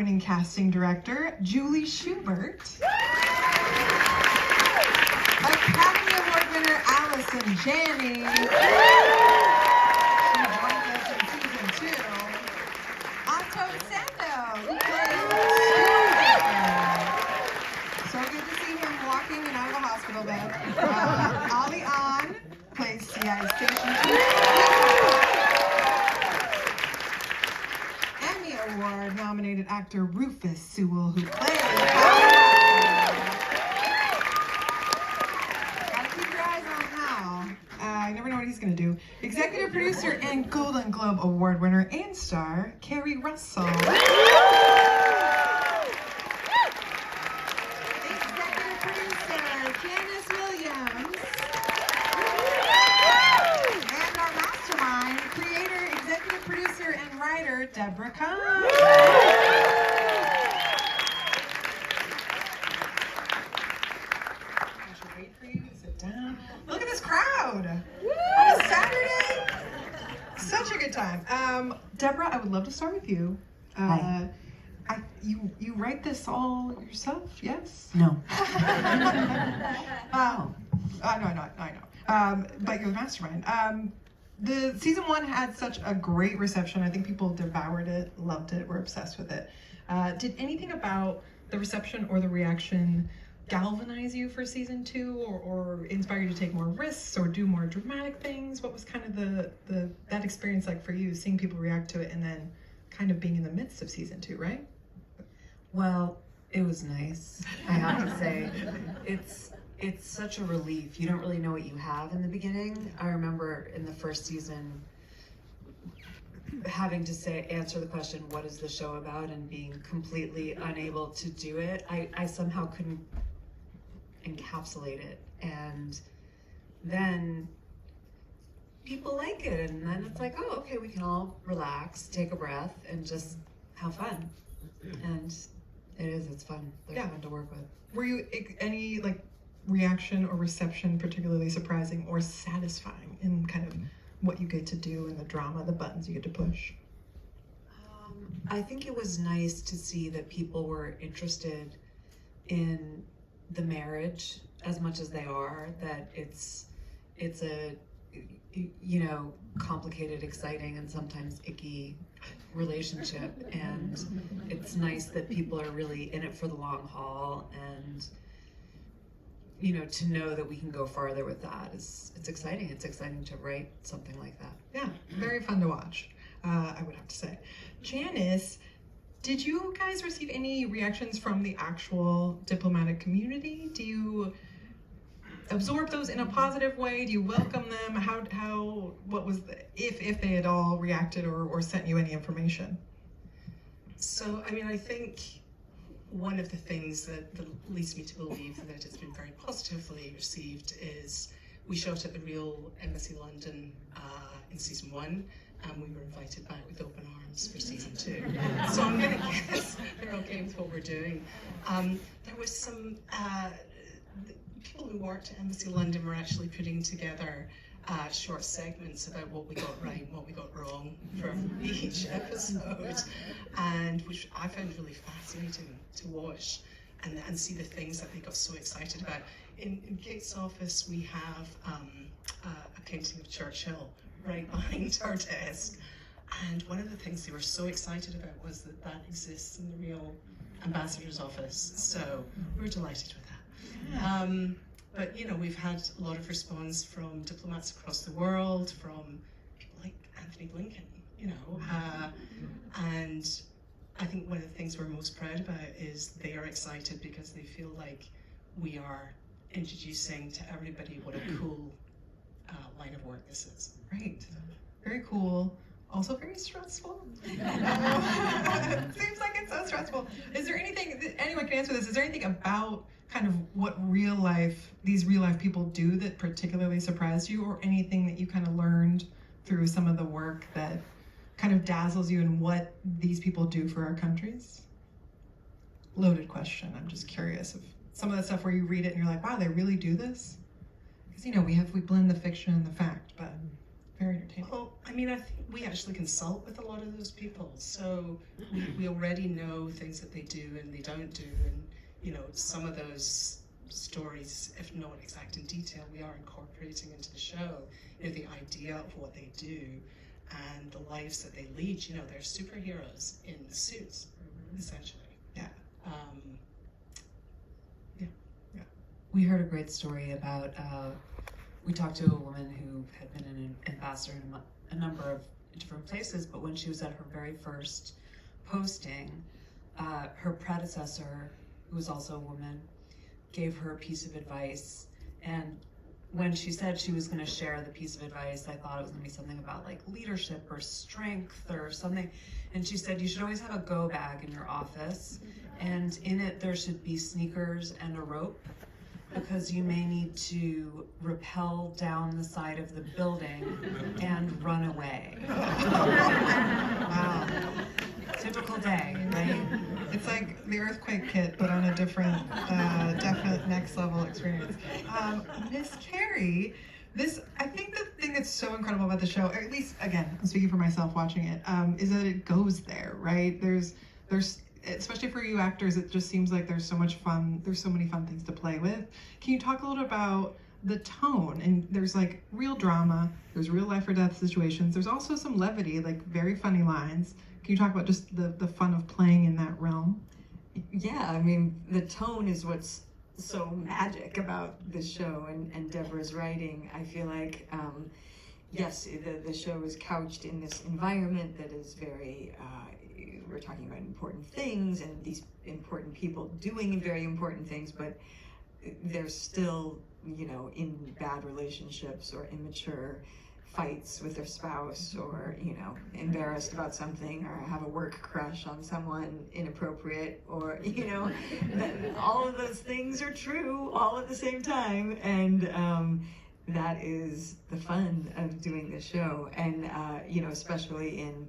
Winning casting director, Julie Schubert. Academy Award winner, Allison Janney. She joins us in season 2. Ato Essandoh, who plays Stuart. So good to see him walking and out of a hospital bed. Ahn plays CI Station 2. Emmy Award nominated actor Rufus Sewell, who plays Gotta keep your eyes on Hal. You never know what he's gonna do. Executive producer and Golden Globe Award winner and star, Keri Russell. Executive producer, Candace Williams. And our mastermind, creator, executive producer, and writer, Deborah Kahn. Look at this crowd on a Saturday. Such a good time. Deborah, I would love to start with you. Hi. You write this all yourself? Yes. No. I know. But you're the mastermind. The season 1 had such a great reception. I think people devoured it, loved it, were obsessed with it. Did anything about the reception or the reaction galvanize you for season 2, or inspire you to take more risks or do more dramatic things? What was kind of that experience like for you, seeing people react to it and then kind of being in the midst of season 2, right? Well, it was nice, I have to say. It's such a relief. You don't really know what you have in the beginning. I remember in the first season having to answer the question, what is the show about, and being completely unable to do it. I somehow couldn't encapsulate it, and then people like it, and then it's like, oh, okay, we can all relax, take a breath, and just have fun. And it's fun. They're fun to work with. Were you any reaction or reception particularly surprising or satisfying in kind of what you get to do and the drama, the buttons you get to push? I think it was nice to see that people were interested in the marriage as much as they are, that it's a complicated, exciting, and sometimes icky relationship, and it's nice that people are really in it for the long haul, and to know that we can go farther with that it's exciting. It's exciting to write something like that. Yeah, very fun to watch, I would have to say. Janice, did you guys receive any reactions from the actual diplomatic community? Do you absorb those in a positive way? Do you welcome them? What was if they at all reacted or sent you any information? So, I think one of the things that leads me to believe that it's been very positively received is we shot at the real Embassy London in season 1, and we were invited back with open arms for season 2. So I'm going to guess they're okay with what we're doing. There was some people who worked at Embassy London were actually putting together short segments about what we got right and what we got wrong for each episode, and which I found really fascinating to watch and see the things that they got so excited about. In Kate's office, we have a painting of Churchill right behind our desk, and one of the things they were so excited about was that exists in the real ambassador's office, so we were delighted with that. But we've had a lot of response from diplomats across the world, from people like Anthony Blinken, and I think one of the things we're most proud about is they are excited because they feel like we are introducing to everybody what a cool line of work this is. Right, very cool. Also very stressful. Seems like it's so stressful. Is there anything, anyone can answer this, is there anything about kind of what these real life people do that particularly surprised you, or anything that you kind of learned through some of the work that kind of dazzles you in what these people do for our countries? Loaded question. I'm just curious of some of the stuff where you read it and you're like, wow, they really do this? Because we blend the fiction and the fact, but very entertaining. Well, I mean, I think we actually consult with a lot of those people, so we already know things that they do and they don't do, and you know, some of those stories, if not exact in detail, we are incorporating into the show. You know, the idea of what they do and the lives that they lead. You know, they're superheroes in the suits, essentially. Yeah. We heard a great story about, we talked to a woman who had been an ambassador in a number of different places, but when she was at her very first posting, her predecessor, who was also a woman, gave her a piece of advice. And when she said she was going to share the piece of advice, I thought it was going to be something about like leadership or strength or something. And she said, you should always have a go bag in your office, and in it there should be sneakers and a rope, because you may need to rappel down the side of the building and run away. Wow. Typical day, right? It's like the earthquake kit, but on a different, definite next level experience. Miss Keri, I think the thing that's so incredible about the show, or at least, again, I'm speaking for myself watching it, is that it goes there, right? There's, especially for you actors, it just seems like there's so much fun, there's so many fun things to play with. Can you talk a little about the tone? And there's like real drama, there's real life or death situations, there's also some levity, like very funny lines. Can you talk about just the fun of playing in that realm? Yeah, I mean, the tone is what's so magic about this show and Deborah's writing. I feel like, yes, the show is couched in this environment that is very, we're talking about important things and these important people doing very important things, but they're still, you know, in bad relationships or immature fights with their spouse, or, you know, embarrassed about something, or have a work crush on someone inappropriate, or, you know, all of those things are true all at the same time. And that is the fun of doing this show. And, you know, especially in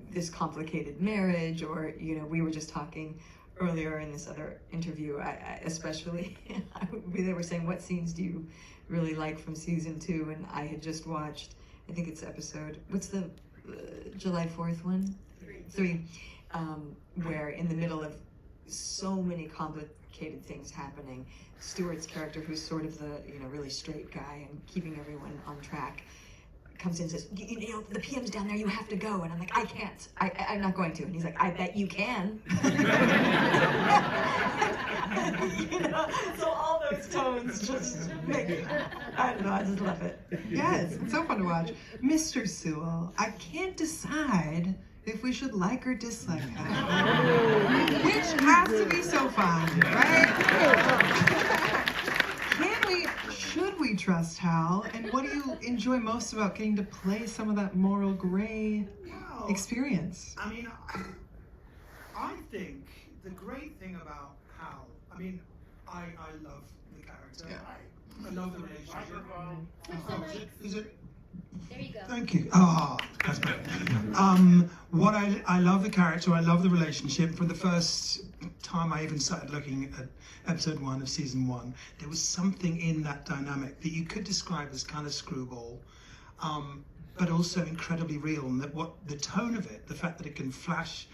this complicated marriage, or, you know, we were just talking earlier in this other interview, especially, they were saying, what scenes do you really like from season 2? And I had just watched, I think it's episode, what's the July 4th one? 3. Where in the middle of so many complicated things happening, Stuart's character, who's sort of the, you know, really straight guy and keeping everyone on track, comes in and says, you know, the PM's down there, you have to go. And I'm like, I can't, I'm not going to. And he's like, I bet you can. You know, so all those tones just make me, I don't know, I just love it. Yes, it's so fun to watch. Mr. Sewell, I can't decide if we should like or dislike Hal. Which has to be so fun, right? Should we trust Hal? And what do you enjoy most about getting to play some of that moral gray experience? I mean, I think the great thing about Hal, I mean, I love the character. Yeah. I love the relationship. Is it? There you go. Thank you. That's great. What I love the character, I love the relationship. From the first time I even started looking at episode 1 of season 1, there was something in that dynamic that you could describe as kind of screwball, but also incredibly real. And that what the tone of it, the fact that it can flash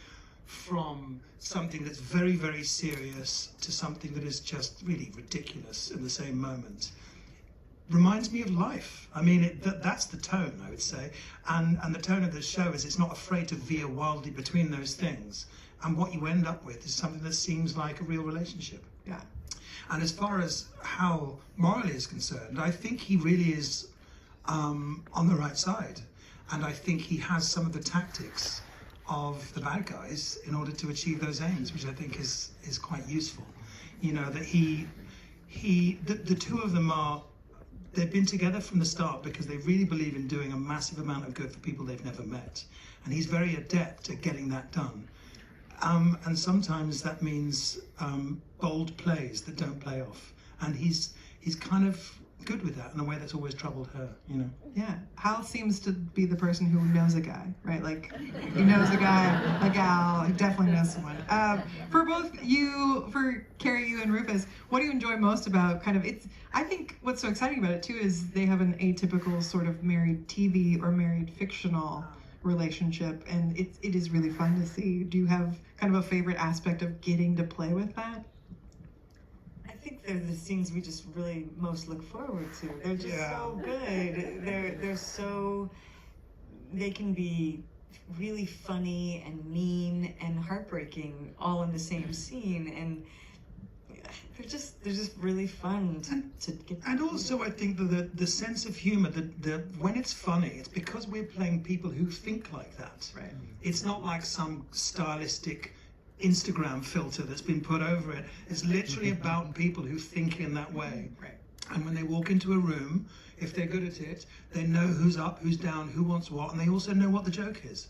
from something that's very, very serious to something that is just really ridiculous in the same moment, reminds me of life. I mean, that's the tone, I would say. And the tone of the show is it's not afraid to veer wildly between those things. And what you end up with is something that seems like a real relationship. Yeah. And as far as how morally is concerned, I think he really is on the right side. And I think he has some of the tactics of the bad guys in order to achieve those aims, which I think is quite useful. You know, that the two of them they've been together from the start because they really believe in doing a massive amount of good for people they've never met. And he's very adept at getting that done. And sometimes that means bold plays that don't play off. And he's kind of good with that in a way that's always troubled her, you know. Yeah, Hal seems to be the person who knows a guy, right? Like, he knows a guy, a gal, he definitely knows someone. For both you, for Keri, you and Rufus, what do you enjoy most about kind of, I think what's so exciting about it too is they have an atypical sort of married TV or married fictional relationship, and it is really fun to see. Do you have kind of a favorite aspect of getting to play with that? I think they're the scenes we just really most look forward to. They're just so good. They're so, they can be really funny and mean and heartbreaking all in the same scene, and they're just really fun to get. And also, I think that the sense of humor, that when it's funny, it's because we're playing people who think like that. Right. It's not like some stylistic Instagram filter that's been put over it. It's literally about people who think in that way. Right. And when they walk into a room, if they're good at it, they know who's up, who's down, who wants what, and they also know what the joke is.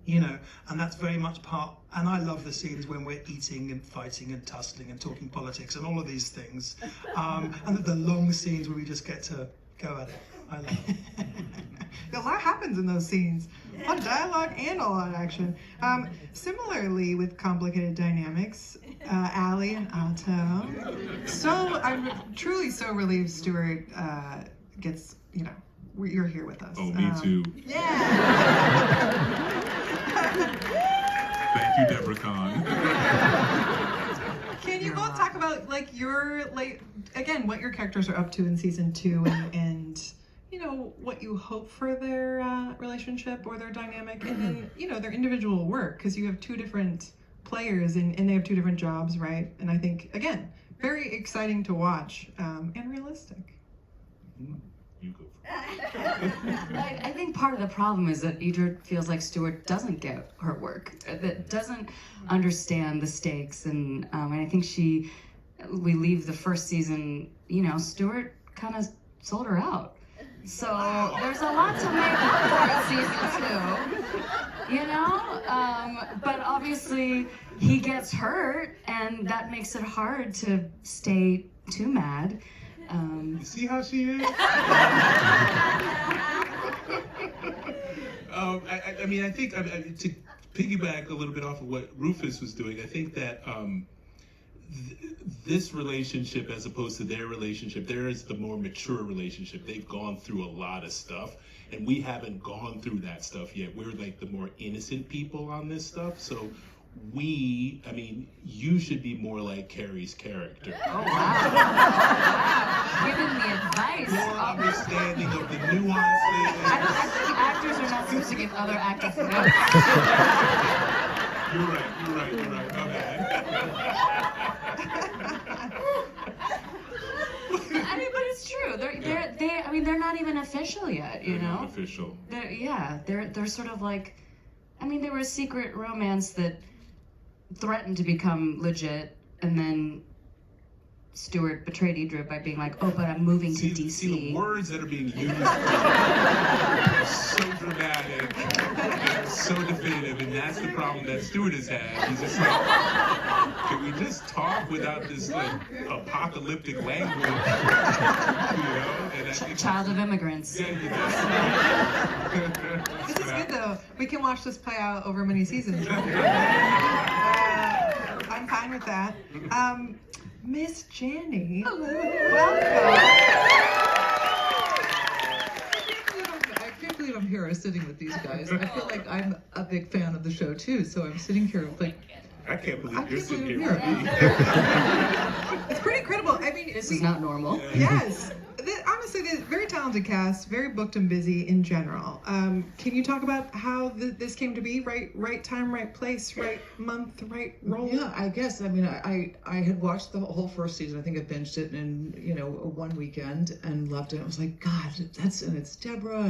You know, and that's very much part, and I love the scenes when we're eating and fighting and tussling and talking politics and all of these things. And the long scenes where we just get to go at it. I love it. A lot happens in those scenes. A lot of dialogue and a lot of action. Similarly, with complicated dynamics, Allie and Ato. So I'm truly so relieved Stuart gets, you're here with us. Oh, me too. Yeah. Thank you, Deborah Kahn. Can you both talk about again what your characters are up to in season 2 and what you hope for their relationship or their dynamic, and then their individual work, because you have 2 different players and they have 2 different jobs, right? And I think again very exciting to watch and realistic. You go. I think part of the problem is that Idra feels like Stuart doesn't get her work, that doesn't understand the stakes, and I think we leave the first season, Stuart kind of sold her out. So there's a lot to make up for season 2, but obviously he gets hurt, and that makes it hard to stay too mad. You see how she is? I think to piggyback a little bit off of what Rufus was doing, I think that this relationship, as opposed to their relationship, there is the more mature relationship. They've gone through a lot of stuff, and we haven't gone through that stuff yet. We're like the more innocent people on this stuff, so you should be more like Keri's character. Oh, wow. Giving the advice. More understanding of the nuances. I think actors are not supposed to give other actors advice. You're right. But it's true. They're not even official yet, They're not official. They're sort of like, they were a secret romance that threatened to become legit, and then Stuart betrayed Idra by being like, "Oh, but I'm moving to DC." See, the words that are being used are so dramatic, and so definitive, and that's the problem that Stuart has had. He's just like, can we just talk without this apocalyptic language? And I think, Child of immigrants. This is good though. We can watch this play out over many seasons. I'm fine with that. Miss Janney, welcome. I can't believe I'm here sitting with these guys. I feel like I'm a big fan of the show too, so I'm sitting here like, I can't believe you're sitting believe here I'm with me. It's pretty incredible. This is not normal. Yes. Honestly, the very talented cast, very booked and busy in general. Can you talk about how this came to be? Right time, right place, right month, right role? yeah, I guess. I had watched the whole first season. I think I binged it in one weekend and loved it. I was like, God, it's Deborah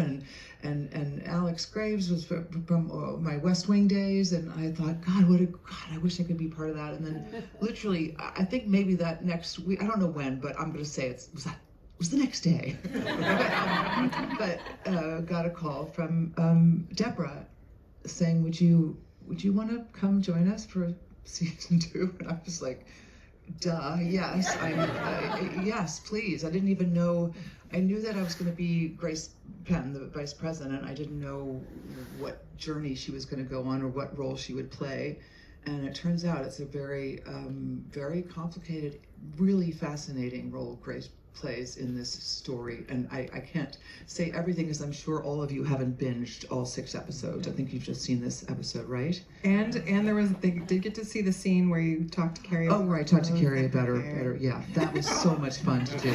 and Alex Graves was from my West Wing days, and I thought, God, I wish I could be part of that. And then literally, I think maybe that next week, I don't know when, but I'm going to say it was the next day. but got a call from Deborah saying, would you want to come join us for season 2? And I was like, Duh, yes. Yes, please. I didn't even know. I knew that I was going to be Grace Penn, the vice president. I didn't know what journey she was going to go on or what role she would play. And it turns out it's a very, very complicated, really fascinating role Grace plays in this story. And I can't say everything, as I'm sure all of you haven't binged all 6 episodes. I think you've just seen this episode, right? And they did get to see the scene where you talked to Keri. Oh, right, talk to Keri about her. Yeah, that was so much fun to do.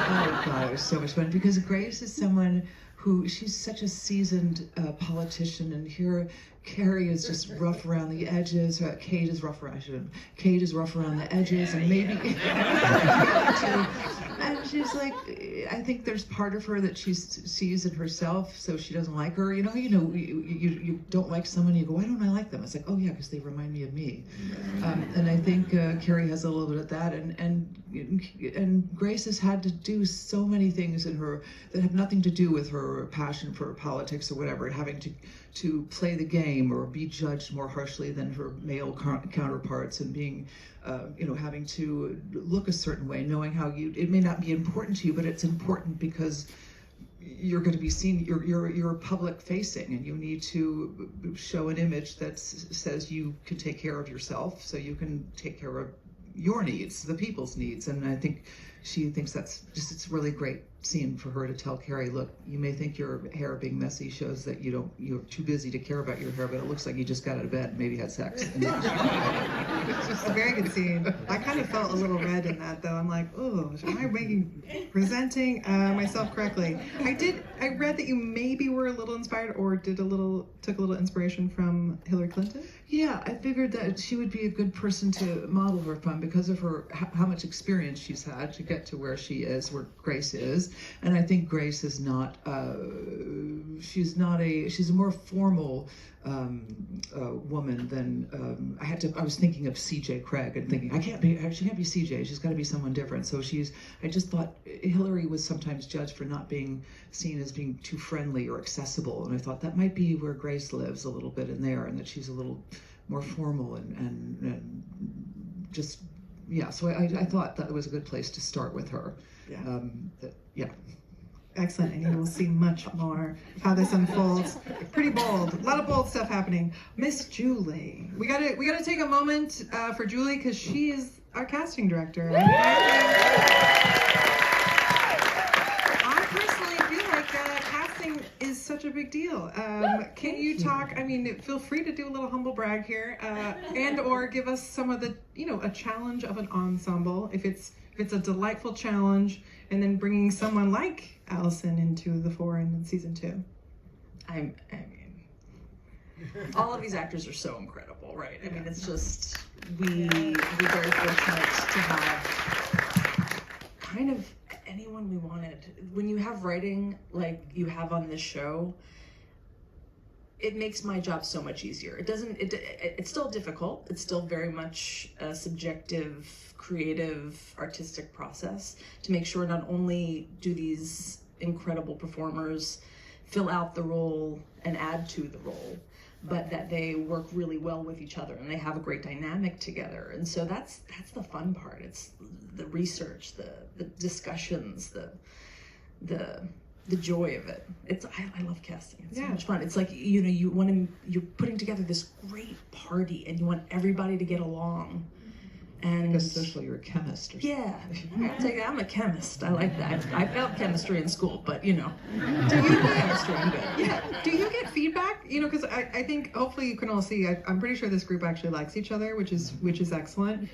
Oh God, it was so much fun because Grace is someone who, she's such a seasoned politician, and here Keri is just rough around the edges. Kate is rough around the edges, and maybe and she's like, I think there's part of her that she sees in herself, so she doesn't like her. You don't like someone, you go, why don't I like them? It's like, oh yeah, because they remind me of me. And I think Keri has a little bit of that, and Grace has had to do so many things in her that have nothing to do with her passion for politics or whatever, and having to play the game or be judged more harshly than her male counterparts, and being, having to look a certain way, knowing how it may not be important to you, but it's important because you're going to be seen, you're public facing, and you need to show an image that says you can take care of yourself, so you can take care of your needs, the people's needs. And I think she thinks it's a really great scene for her to tell Keri, look, you may think your hair being messy shows that you're too busy to care about your hair, but it looks like you just got out of bed and maybe had sex. It's just a very good scene. I kind of felt a little red in that, though. I'm like, oh, am I presenting myself correctly? I read that you maybe were a little inspired or took a little inspiration from Hillary Clinton. Yeah, I figured that she would be a good person to model her from because of her how much experience she's had to get to where she is, where Grace is. And I think Grace is not, she's a more formal woman than, I was thinking of CJ Craig and thinking, she can't be CJ, she's got to be someone different. So I just thought Hillary was sometimes judged for not being seen as being too friendly or accessible. And I thought that might be where Grace lives a little bit in there, and that she's a little more formal and just, yeah. So I thought that was a good place to start with her. Yeah. Yeah. Excellent, and you will see much more how this unfolds. Pretty bold, a lot of bold stuff happening. Miss Julie, we gotta take a moment for Julie because she is our casting director. I personally feel like casting is such a big deal. Can you talk? I mean, feel free to do a little humble brag here, and or give us some of the, a challenge of an ensemble. If it's a delightful challenge, and then bringing someone like Allison into the fore in season 2. I mean, all of these actors are so incredible, right? I mean, it's just, we're very fortunate to have kind of anyone we wanted. When you have writing like you have on this show, it makes my job so much easier. It's still difficult. It's still very much a subjective, creative, artistic process to make sure not only do these incredible performers fill out the role and add to the role, but that they work really well with each other and they have a great dynamic together. And so that's the fun part. It's the research, the discussions, the joy of it. I love casting. It's so much fun. It's like, you're putting together this great party and you want everybody to get along. And especially you're a chemist or something. Yeah, I'm a chemist. I like that. I failed chemistry in school, but Do you chemistry, I'm good. Yeah. Do you get feedback? Because I think hopefully you can all see. I'm pretty sure this group actually likes each other, which is excellent.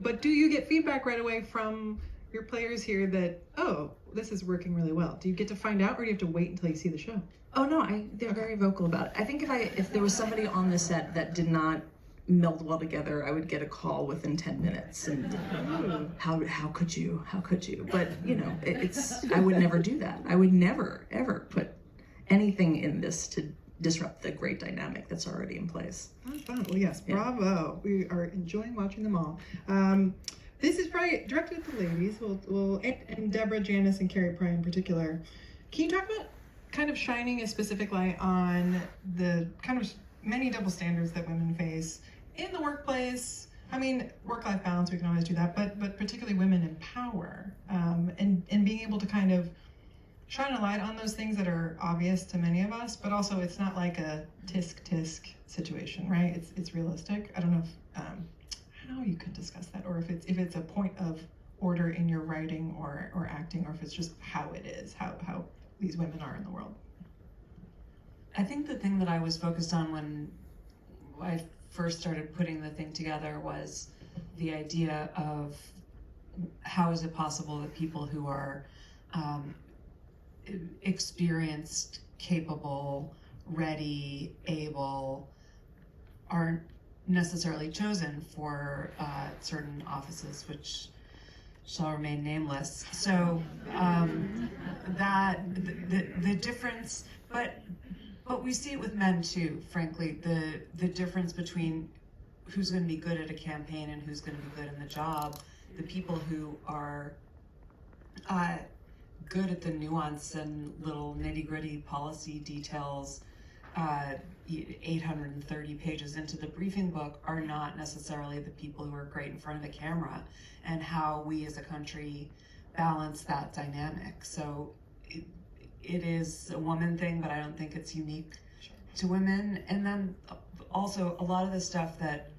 But do you get feedback right away from your players here that, oh, this is working really well? Do you get to find out, or do you have to wait until you see the show? Oh no, they're very vocal about it. I think if there was somebody on the set that did not meld well together, I would get a call within 10 minutes and how could you? But I would never do that. I would never ever put anything in this to disrupt the great dynamic that's already in place. Oh, fun. Well, yes, bravo. We are enjoying watching them all. This is probably directed at the ladies. And Deborah, Janice, and Keri probably in particular. Can you talk about kind of shining a specific light on the kind of many double standards that women face in the workplace, I mean, work-life balance, we can always do that, but particularly women in power, and being able to kind of shine a light on those things that are obvious to many of us, but also it's not like a tisk situation, right? It's realistic. I don't know if how you could discuss that, or if it's a point of order in your writing or acting, or if it's just how it is, how these women are in the world. I think the thing that I was focused on when I first started putting the thing together was the idea of how is it possible that people who are experienced, capable, ready, able, aren't necessarily chosen for certain offices, which shall remain nameless. So that the difference, but we see it with men too, frankly, the difference between who's going to be good at a campaign and who's going to be good in the job. The people who are good at the nuance and little nitty-gritty policy details 830 pages into the briefing book are not necessarily the people who are great in front of the camera, and how we as a country balance that dynamic. So it is a woman thing, but I don't think it's unique to women. And then also a lot of the stuff that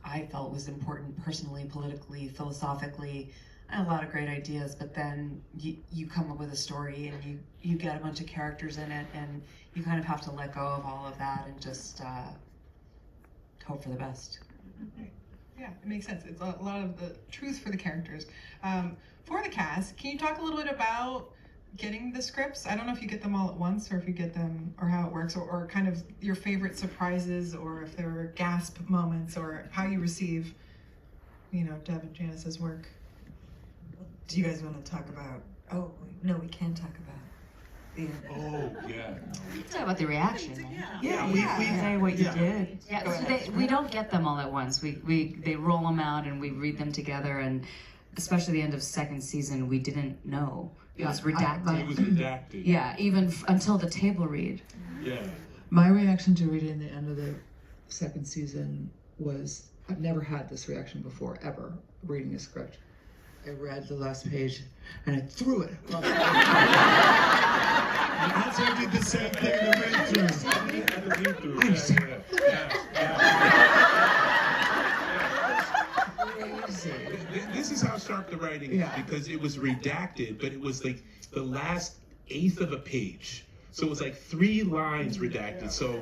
I felt was important personally, politically, philosophically. I had a lot of great ideas, but then you come up with a story and you get a bunch of characters in it, and you kind of have to let go of all of that and just hope for the best. Yeah, it makes sense. It's a lot of the truth for the characters. For the cast, can you talk a little bit about getting the scripts? I don't know if you get them all at once, or if you get them, or how it works, or kind of your favorite surprises, or if there were gasp moments, or how you receive, Deb and Janice's work. Do you guys want to talk about? Oh no, we can talk about the. Oh yeah. We can talk about the reaction. Right? Yeah, we Say what you did. Yeah, Go so ahead. we don't get them all at once. They roll them out and we read them together, and especially the end of second season, we didn't know. It was redacted. It was redacted. Yeah, even until the table read. Yeah. My reaction to reading the end of the second season was, I've never had this reaction before, ever, reading a script. I read the last page and I threw it. I did the same thing in the read-through. This is how sharp the writing is, because it was redacted, but it was like the last eighth of a page. So it was like 3 lines redacted. So,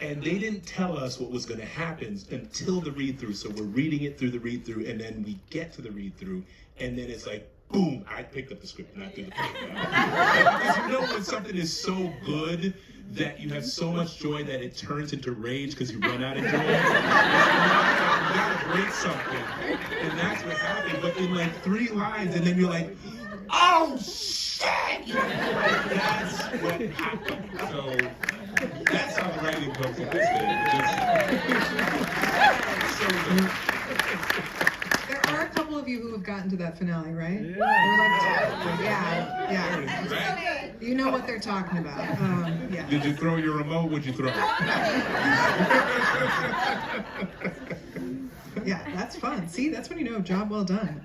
and they didn't tell us what was going to happen until the read-through. So we're reading it through the read-through, and then we get to the read-through, and then it's like, boom, I picked up the script and I threw the paper down. Because when something is so good that you have so much joy that it turns into rage because you run out of joy. You gotta break something. And that's what happened. But in like 3 lines, and then you're like, oh shit! That's what happened. So that's how the writing comes in this thing. So good. There are a couple of you who have gotten to that finale, right? Yeah. We're like, yeah. Right? You know what they're talking about. Yeah. Did you throw your remote? What'd you throw? Yeah, that's fun. See, that's when you know, job well done.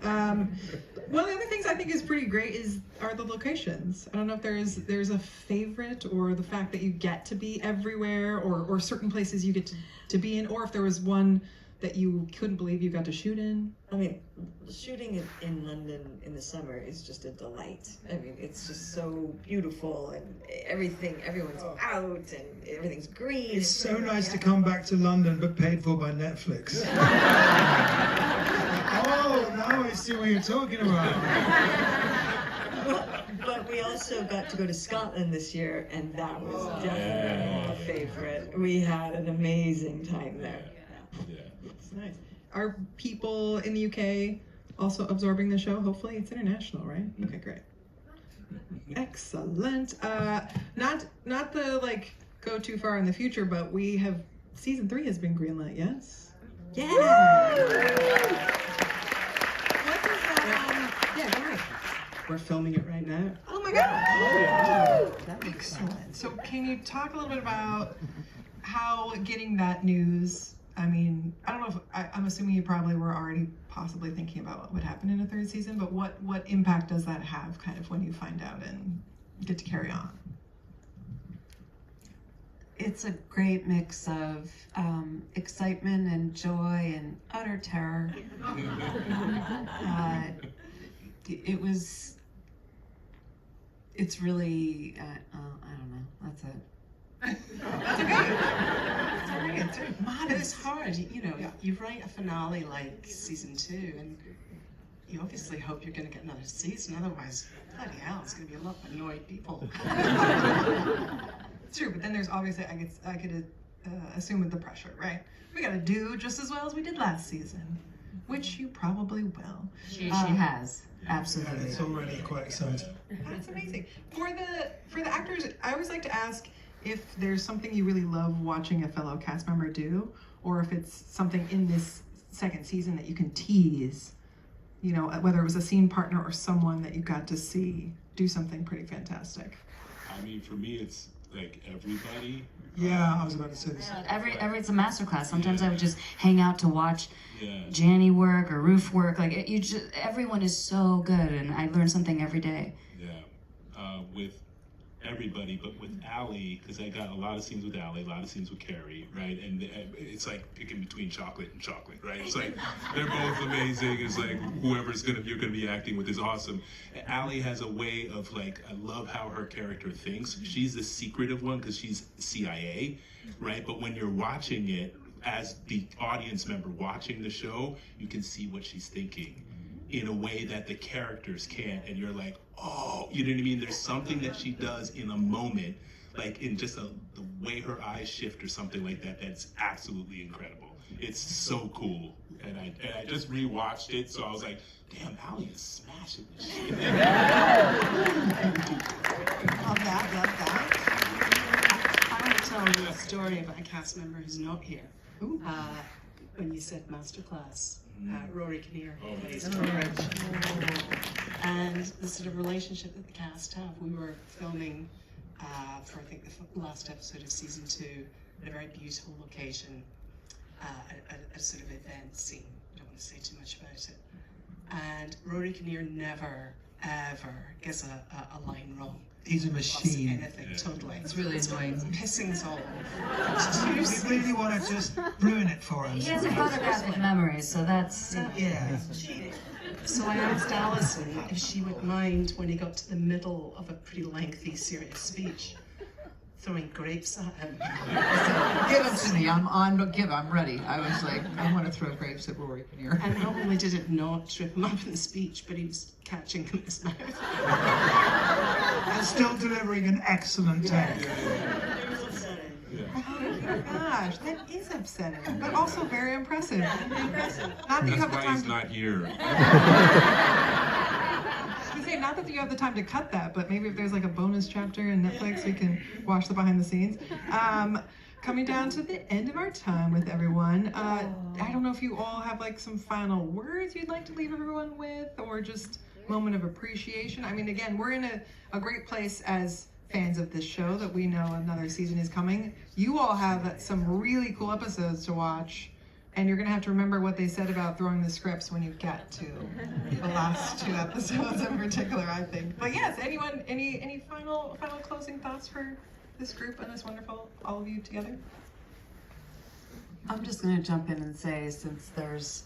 One of the other things I think is pretty great are the locations. I don't know if there's a favorite, or the fact that you get to be everywhere, or certain places you get to be in, or if there was one that you couldn't believe you got to shoot in. I mean, shooting in London in the summer is just a delight. I mean, it's just so beautiful, and everyone's out, and everything's green. It's so nice to come back to London, but paid for by Netflix. Oh, now I see what you're talking about. But we also got to go to Scotland this year, and that was definitely a favorite. We had an amazing time there. Yeah. It's nice. Are people in the UK also absorbing the show? Hopefully, it's international, right? Okay, great. Excellent. Not the go too far in the future, but we have season 3 has been greenlit. Yes. Yeah. What does that? Yeah, go ahead. We're filming it right now. Oh my God. Excellent. So, can you talk a little bit about how getting that news I mean, I don't know if I'm assuming you probably were already possibly thinking about what would happen in a third season, but what impact does that have kind of when you find out and get to carry on? It's a great mix of excitement and joy and utter terror. It's really, I don't know, that's it. Man, it's hard. You know, you write a finale like season 2, and you obviously hope you're going to get another season. Otherwise, bloody hell, it's going to be a lot of annoyed people. It's true, but then there's obviously, I could assume with the pressure, right? We got to do just as well as we did last season, which you probably will. She has. Absolutely. It's already quite exciting. That's amazing. For the actors, I always like to ask if there's something you really love watching a fellow cast member do, or if it's something in this second season that you can tease, you know, whether it was a scene partner or someone that you got to see do something pretty fantastic. I mean, for me, it's like everybody. Yeah, I was about to say this. Every it's a masterclass. Sometimes I would just hang out to watch Yeah. Janney work or Roof work. Like everyone is so good, and I learn something every day. Yeah, with everybody, but with Allie, because I got a lot of scenes with Allie, a lot of scenes with Keri, right? And it's like picking between chocolate and chocolate, right? It's like they're both amazing. It's like whoever's you're gonna be acting with is awesome. Allie has a way of like, I love how her character thinks. She's the secretive one because she's CIA, right? But when you're watching it, as the audience member watching the show, you can see what she's thinking in a way that the characters can't, and you're like, oh, you know what I mean? There's something that she does in a moment, like in just the way her eyes shift or something like that, that's absolutely incredible. It's so cool. And I just rewatched it, so I was like, damn, Allie is smashing this shit. Love that. I want to tell you a story about a cast member who's not here. When you said masterclass, Rory Kinnear plays George. And the sort of relationship that the cast have. We were filming for, I think, the last episode of season 2 at a very beautiful location, a sort of event scene. I don't want to say too much about it. And Rory Kinnear never, ever gets a line wrong. He's a machine. Anything, totally. It's really annoying. Pissing us all off. We really want to just ruin it for him. He has a photographic memory, so that's Yeah. So I asked Allison if she would mind when he got to the middle of a pretty lengthy, serious speech, throwing grapes at him. Give them to me. I'm ready. I was like, I want to throw grapes at Rory Kinnear. And not only did it not trip him up in the speech, but he was catching them in his mouth. And still delivering an excellent take. Oh my gosh, that is upsetting, but also very impressive. Not that you That's have the why time he's to, not here. I was gonna say, not that you have the time to cut that, but maybe if there's like a bonus chapter in Netflix, we can watch the behind the scenes. Coming down to the end of our time with everyone, I don't know if you all have like some final words you'd like to leave everyone with, or just moment of appreciation. I mean, again, we're in a great place as fans of this show that we know another season is coming. You all have some really cool episodes to watch, and you're gonna have to remember what they said about throwing the scripts when you get to the last 2 episodes in particular, I think. But yes, anyone, any final closing thoughts for this group and this wonderful, all of you together? I'm just going to jump in and say, since there's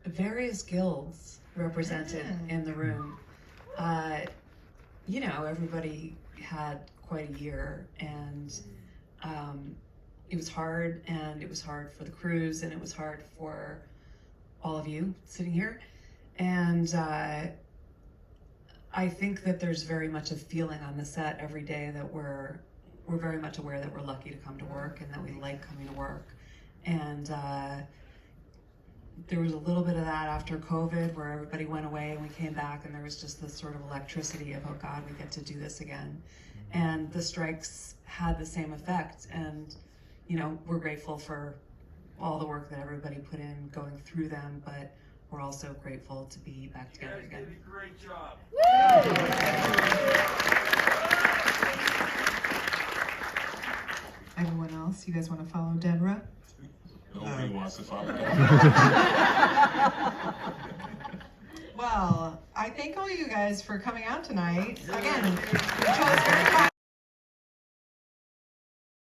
various guilds represented in the room, you know, everybody had quite a year, and it was hard, and it was hard for the crews, and it was hard for all of you sitting here. And I think that there's very much a feeling on the set every day that we're very much aware that we're lucky to come to work and that we like coming to work. And there was a little bit of that after COVID where everybody went away and we came back, and there was just this sort of electricity of, oh God, we get to do this again. And the strikes had the same effect, and you know, we're grateful for all the work that everybody put in going through them, but we're also grateful to be back together again. Great job. Everyone else, you guys want to follow Deborah? wants to talk about it. Well, I thank all you guys for coming out tonight. Again, you told us very